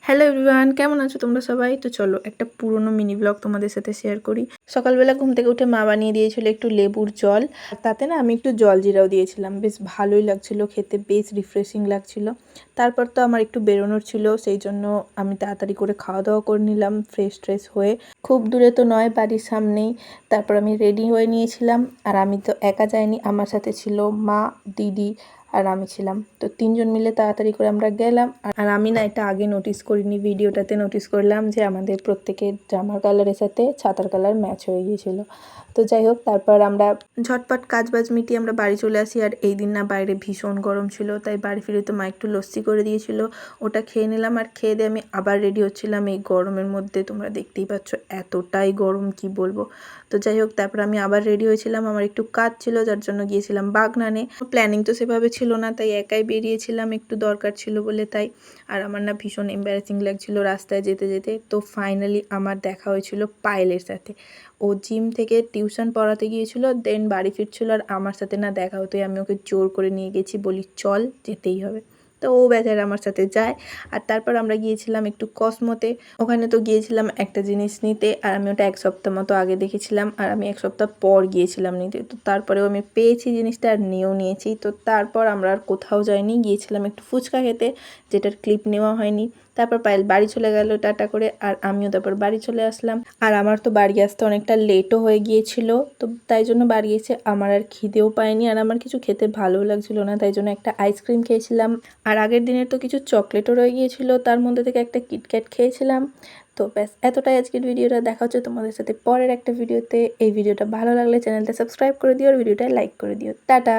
Hello everyone, কেমন আছো তোমরা সবাই? তো চলো একটা পুরনো মিনি ব্লগ তোমাদের সাথে শেয়ার করি। সকালবেলা ঘুম থেকে উঠে মা বানিয়ে দিয়েছিল একটু লেবুর জল, আর তাতে না আমি একটু জল জিরাও দিয়েছিলাম। বেশ ভালোই লাগছিল খেতে, বেশ রিফ্রেশিং লাগছিল। তারপর তো আমার একটু বেরোনোর ছিল, সেই জন্য আমি তাড়াতাড়ি করে খাওয়া দাওয়া করে নিলাম ফ্রেশ ট্রেশ হয়ে। খুব দূরে তো নয়, বাড়ির সামনেই। তারপর আমি রেডি হয়ে নিয়েছিলাম, আর আমি তো একা যাইনি, আমার সাথে ছিল মা, দিদি আর আমি ছিলাম। তো তিনজন মিলে তাড়াতাড়ি করে আমরা গেলাম। আর আমি না এটা আগে নোটিস করিনি, ভিডিওটাতে নোটিস করলাম যে আমাদের প্রত্যেকের জামার কালারের সাথে ছাতার কালার ম্যাচ হয়ে গিয়েছিল। তো যাই হোক, তারপর আমরা ঝটপট কাজবাজ মিটিয়ে আমরা বাড়ি চলে আসি। আর এই দিন না বাইরে ভীষণ গরম ছিল, তাই বাড়ি ফিরে তো মা একটু লস্যি করে দিয়েছিল, ওটা খেয়ে নিলাম। আর খেয়ে দিয়ে আমি আবার রেডি হচ্ছিলাম এই গরমের মধ্যে। তোমরা দেখতেই পাচ্ছ এতটাই গরম, কি বলবো। তো যাই হোক, তারপর আমি আবার রেডি হয়েছিলাম, আমার একটু কাজ ছিল যার জন্য গিয়েছিলাম বাগনানে। প্ল্যানিং তো সেভাবে ছিল না, তাই একাই বেরিয়েছিলাম, একটু দরকার ছিল বলে তাই। আর আমার না ভীষণ এম্বারেসিং লাগছিল রাস্তায় যেতে যেতে। তো ফাইনালি আমার দেখা হয়েছিল পায়েলের সাথে। ও জিম থেকে টিউশন পড়াতে গিয়েছিল, দেন বাড়ি ফিরছিল, আর আমার সাথে না দেখা হতোই। আমি ওকে জোর করে নিয়ে গেছি, বলি চল, যেতেই হবে। তো ও বেচারা আমার সাথে যায়। আর তারপর আমরা গিয়েছিলাম একটু কসমোতে। ওখানে তো গিয়েছিলাম একটা জিনিস নিতে, আর আমি ওটা 1 সপ্তাহ মতো আগে দেখেছিলাম, আর আমি 1 সপ্তাহ পর গিয়েছিলাম নিতে। তো তারপরেও আমি পেয়েছি জিনিসটা, আর নিয়েও নিয়েছি। তো তারপর আমরা আর কোথাও যাইনি, গিয়েছিলাম একটু ফুচকা খেতে, যেটার ক্লিপ নেওয়া হয়নি। তারপর পায়েল বাড়ি চলে গেল টাটা করে, আর আমিও তারপর বাড়ি চলে আসলাম। আর আমার তো বাড়ি আসতে অনেকটা লেটও হয়ে গিয়েছিল, তো তাই জন্য বাড়ি এসে আমার আর খিদেও পায়নি, আর আমার কিছু খেতে ভালোও লাগছিল না, তাই জন্য একটা আইসক্রিম খেয়েছিলাম। আর আগের দিনের তো কিছু চকলেটও রয়ে গিয়েছিল, তার মধ্যে থেকে একটা কিটক্যাট খেয়েছিলাম। তো ব্যাস এতটাই আজকের ভিডিওটা। দেখা হচ্ছে তোমাদের সাথে পরের একটা ভিডিওতে। এই ভিডিওটা ভালো লাগলে চ্যানেলটা সাবস্ক্রাইব করে দিও, আর ভিডিওটা লাইক করে দিও। টাটা।